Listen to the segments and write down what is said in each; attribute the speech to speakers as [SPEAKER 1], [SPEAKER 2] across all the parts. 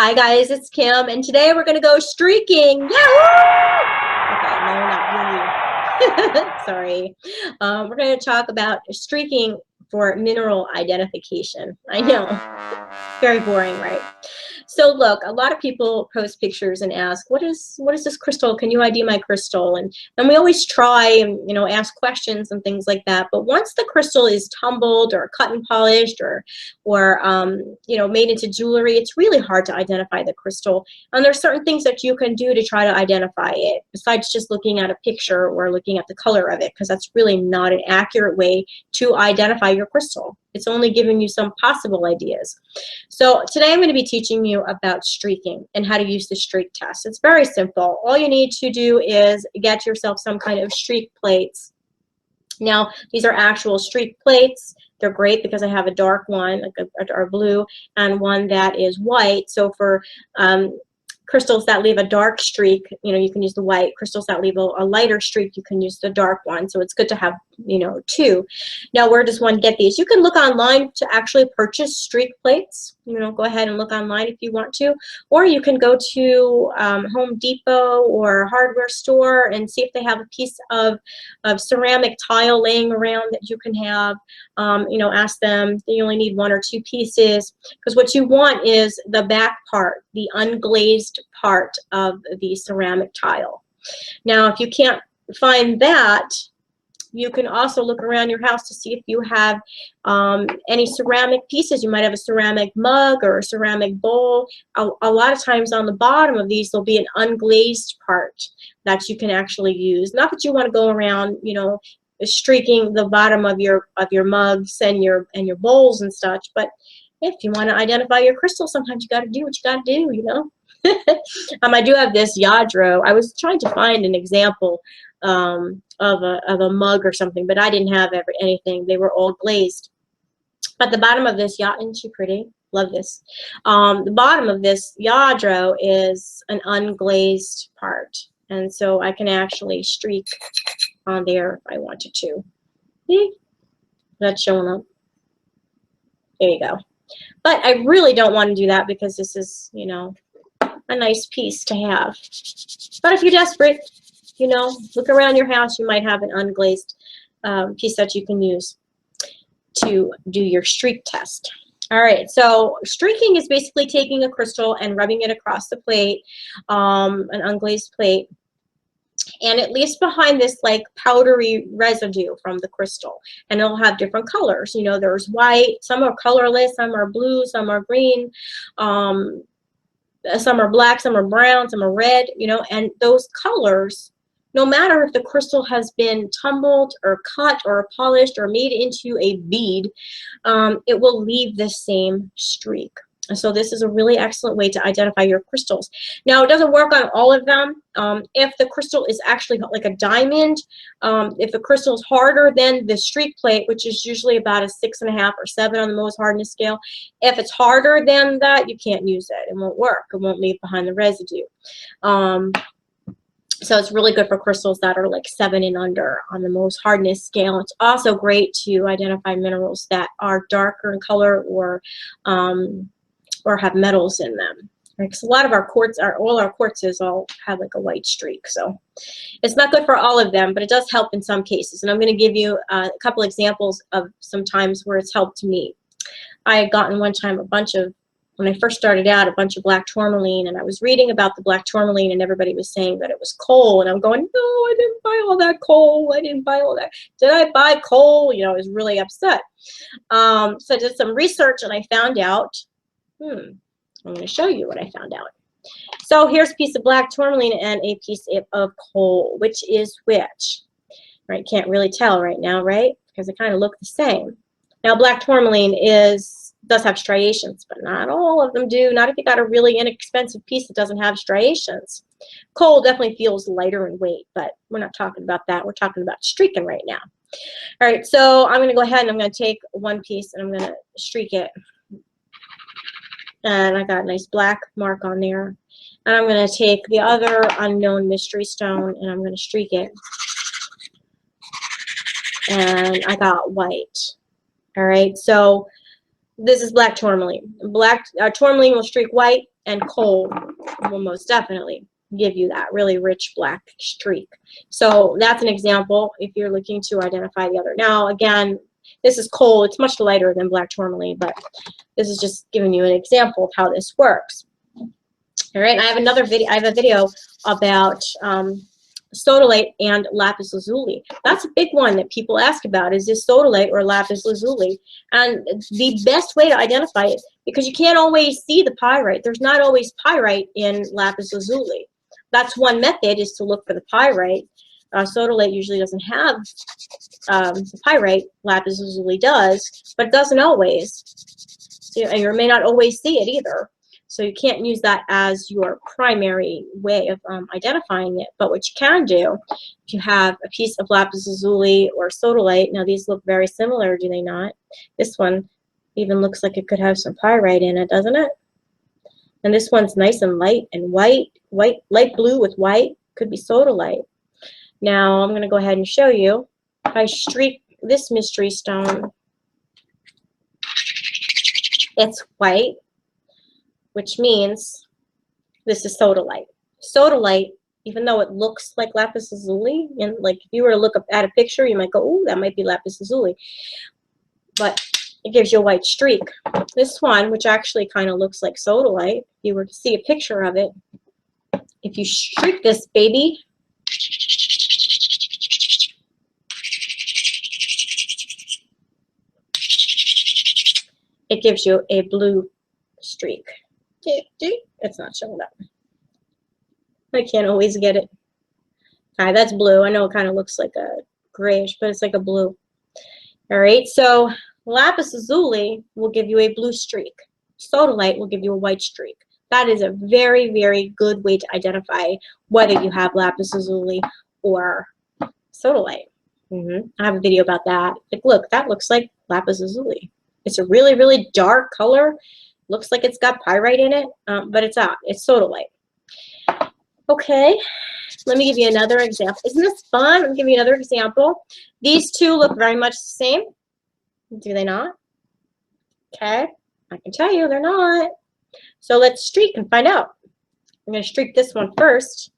[SPEAKER 1] Hi guys, it's Kim, and today we're gonna go streaking. Yahoo! Okay, no, not you. Sorry. We're gonna talk about streaking for mineral identification. I know, very boring, right? So look, a lot of people post pictures and ask, what is this crystal? Can you ID my crystal? And we always try and ask questions and things like that. But once the crystal is tumbled or cut and polished or made into jewelry, it's really hard to identify the crystal. And there's certain things that you can do to try to identify it besides just looking at a picture or looking at the color of it, because that's really not an accurate way to identify your crystal. It's only giving you some possible ideas. So today I'm going to be teaching you about streaking and how to use the streak test. It's very simple. All you need to do is get yourself some kind of streak plates. Now, these are actual streak plates. They're great because I have a dark one, like a dark blue, and one that is white. So for crystals that leave a dark streak, you can use the white. Crystals that leave a lighter streak, you can use the dark one. So it's good to have, two. Now, where does one get these? You can look online to actually purchase streak plates. Go ahead and look online if you want to. Or you can go to Home Depot or a hardware store and see if they have a piece of ceramic tile laying around that you can have. Ask them. You only need one or two pieces, because what you want is the back part, the unglazed part of the ceramic tile. Now, if you can't find that, you can also look around your house to see if you have any ceramic pieces. You might have a ceramic mug or a ceramic bowl. A lot of times on the bottom of these, there'll be an unglazed part that you can actually use. Not that you want to go around, streaking the bottom of your mugs and your bowls and such, but if you want to identify your crystal, sometimes you got to do what you got to do, I do have this Yadro. I was trying to find an example of a mug or something, but I didn't have anything. They were all glazed. But the bottom of this isn't she pretty? Love this. The bottom of this Yadro is an unglazed part, and so I can actually streak on there if I wanted to. See? That's showing up. There you go. But I really don't want to do that because this is, a nice piece to have. But if you're desperate, look around your house. You might have an unglazed piece that you can use to do your streak test. All right, so streaking is basically taking a crystal and rubbing it across the plate, an unglazed plate, and it leaves behind this like powdery residue from the crystal, and it'll have different colors. There's white, some are colorless, some are blue, some are green, some are black, some are brown, some are red, and those colors, no matter if the crystal has been tumbled or cut or polished or made into a bead, it will leave the same streak. So this is a really excellent way to identify your crystals. Now, it doesn't work on all of them. If the crystal is actually like a diamond, if the crystal is harder than the streak plate, which is usually about a 6.5 or 7 on the most hardness scale, if it's harder than that, you can't use it. It won't work. It won't leave behind the residue. So it's really good for crystals that are like 7 and under on the most hardness scale. It's also great to identify minerals that are darker in color or have metals in them. Because a lot of our quartz, all our quartzes all have like a white streak. So it's not good for all of them, but it does help in some cases. And I'm going to give you a couple examples of some times where it's helped me. I had gotten one time when I first started out, a bunch of black tourmaline, and I was reading about the black tourmaline, and everybody was saying that it was coal, and I'm going, no, I didn't buy all that coal. I didn't buy all that. Did I buy coal? I was really upset. So I did some research, and I found out, I'm going to show you what I found out. So here's a piece of black tourmaline and a piece of coal. Which is which? Right? Can't really tell right now, right? Because they kind of look the same. Now, black tourmaline does have striations, but not all of them do. Not if you got a really inexpensive piece that doesn't have striations. Coal definitely feels lighter in weight, but we're not talking about that. We're talking about streaking right now. All right, so I'm going to go ahead and I'm going to take one piece and I'm going to streak it. And I got a nice black mark on there. And I'm going to take the other unknown mystery stone and I'm going to streak it. And I got white. All right, so This is black tourmaline. Black tourmaline will streak white, and coal will most definitely give you that really rich black streak. So that's an example if you're looking to identify the other. Now, again, this is coal. It's much lighter than black tourmaline, but this is just giving you an example of how this works. All right, I have another video. I have a video about Sodalite and Lapis Lazuli. That's a big one that people ask about. Is this Sodalite or Lapis Lazuli? And the best way to identify it, because you can't always see the pyrite. There's not always pyrite in Lapis Lazuli. That's one method, is to look for the pyrite. Sodalite usually doesn't have the pyrite. Lapis Lazuli does, but it doesn't always. So, and you may not always see it either. So you can't use that as your primary way of identifying it. But what you can do, if you have a piece of Lapis Lazuli or Sodalite, now these look very similar, do they not? This one even looks like it could have some pyrite in it, doesn't it? And this one's nice and light and white, light blue with white, could be Sodalite. Now I'm going to go ahead and show you. If I streak this mystery stone, it's white, which means this is Sodalite. Sodalite, even though it looks like Lapis Lazuli, and like if you were to look up at a picture, you might go, "Oh, that might be Lapis Lazuli," but it gives you a white streak. This one, which actually kind of looks like Sodalite, if you were to see a picture of it, if you streak this baby, it gives you a blue streak. It's not showing up. I can't always get it. Hi, that's blue. I know it kind of looks like a grayish, but it's like a blue. All right, so Lapis Lazuli will give you a blue streak. Sodalite will give you a white streak. That is a very, very good way to identify whether you have Lapis Lazuli or Sodalite. I have a video about that. Like, look, that looks like Lapis Lazuli. It's a really, really dark color. Looks like it's got pyrite in it, but it's not. It's Sodalite. Okay, let me give you another example. Isn't this fun? Let me give you another example. These two look very much the same. Do they not? Okay, I can tell you they're not. So let's streak and find out. I'm going to streak this one first.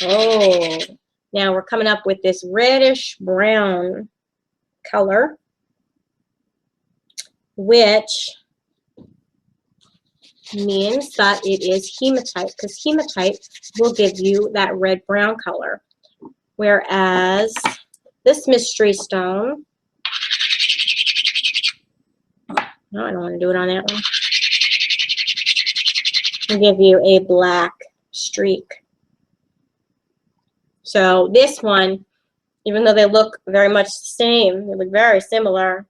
[SPEAKER 1] Oh, now we're coming up with this reddish brown color, which means that it is hematite, because hematite will give you that red-brown color, whereas this mystery stone, no, I don't want to do it on that one, will give you a black streak. So this one, even though they look very much the same, they look very similar.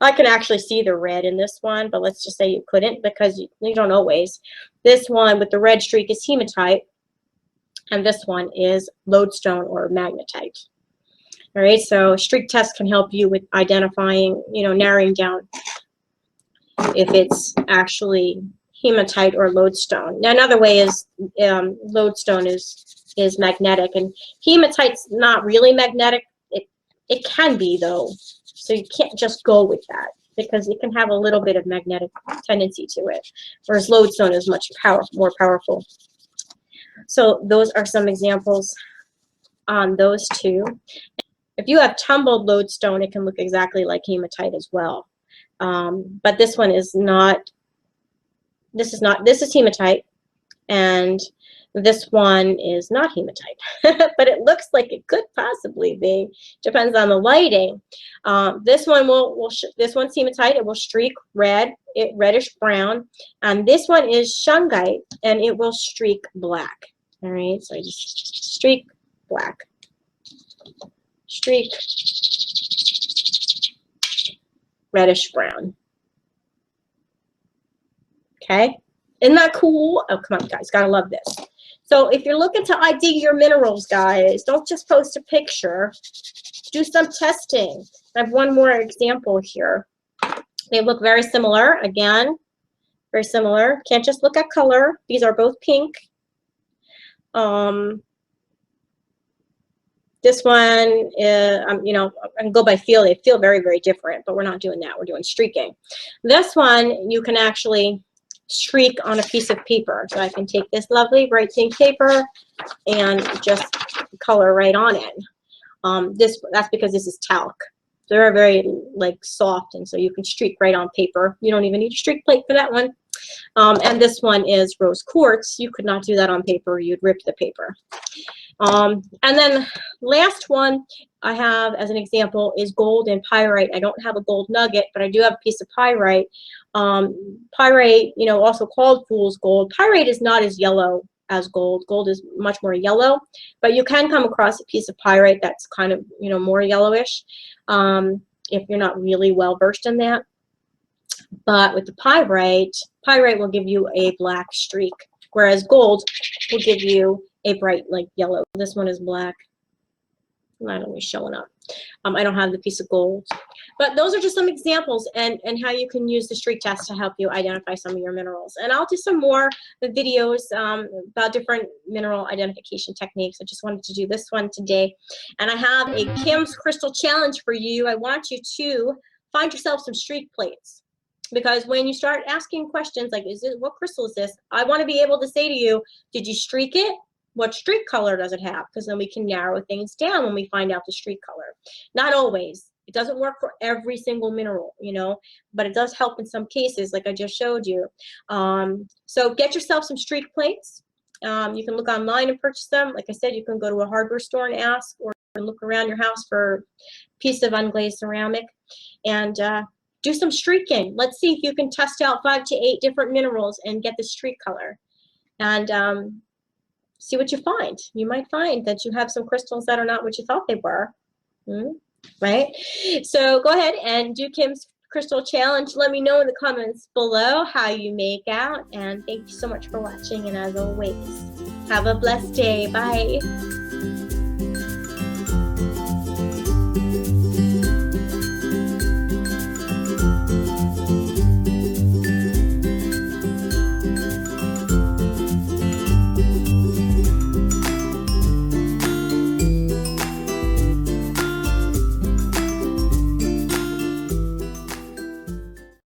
[SPEAKER 1] I can actually see the red in this one, but let's just say you couldn't, because you don't always. This one with the red streak is hematite, and this one is lodestone or magnetite. All right, so streak test can help you with identifying, narrowing down if it's actually hematite or lodestone. Now, another way is lodestone is magnetic, and hematite's not really magnetic. It can be, though, so you can't just go with that, because it can have a little bit of magnetic tendency to it, whereas lodestone is much more powerful. So those are some examples on those two. If you have tumbled lodestone, it can look exactly like hematite as well, but this one is not. This is hematite, and this one is not hematite, but it looks like it could possibly be. Depends on the lighting. This one this one's hematite. It will streak red, reddish brown, and this one is shungite, and it will streak black. All right, so I just streak black, streak reddish brown. Okay, isn't that cool? Oh, come on, guys, gotta love this. So if you're looking to ID your minerals, guys, don't just post a picture. Do some testing. I have one more example here. They look very similar. Again, very similar. Can't just look at color. These are both pink. This one is, you know, I can go by feel. They feel very, very different, but we're not doing that. We're doing streaking. This one, you can actually streak on a piece of paper. So I can take this lovely bright pink paper and just color right on it. That's because this is talc. They're very like soft, and so you can streak right on paper. You don't even need a streak plate for that one. And this one is rose quartz. You could not do that on paper. You'd rip the paper. And then last one I have as an example is gold and pyrite. I don't have a gold nugget, but I do have a piece of pyrite. Pyrite, you know, also called fool's gold. Pyrite is not as yellow as gold. Gold is much more yellow, but you can come across a piece of pyrite that's kind of, you know, more yellowish if you're not really well versed in that. But with the pyrite will give you a black streak, whereas gold will give you a bright like yellow. This one is black. Not only showing up. I don't have the piece of gold. But those are just some examples and how you can use the streak test to help you identify some of your minerals. And I'll do some more videos about different mineral identification techniques. I just wanted to do this one today. And I have a Kim's Crystal Challenge for you. I want you to find yourself some streak plates. Because when you start asking questions like, what crystal is this? I want to be able to say to you, did you streak it? What streak color does it have? Because then we can narrow things down when we find out the streak color. Not always. It doesn't work for every single mineral, you know, but it does help in some cases, like I just showed you. So get yourself some streak plates. You can look online and purchase them. Like I said, you can go to a hardware store and ask, or look around your house for a piece of unglazed ceramic and do some streaking. Let's see if you can test out 5 to 8 different minerals and get the streak color. And see what you find. You might find that you have some crystals that are not what you thought they were, right? So go ahead and do Kim's Crystal Challenge. Let me know in the comments below how you make out. And thank you so much for watching. And as always, have a blessed day. Bye.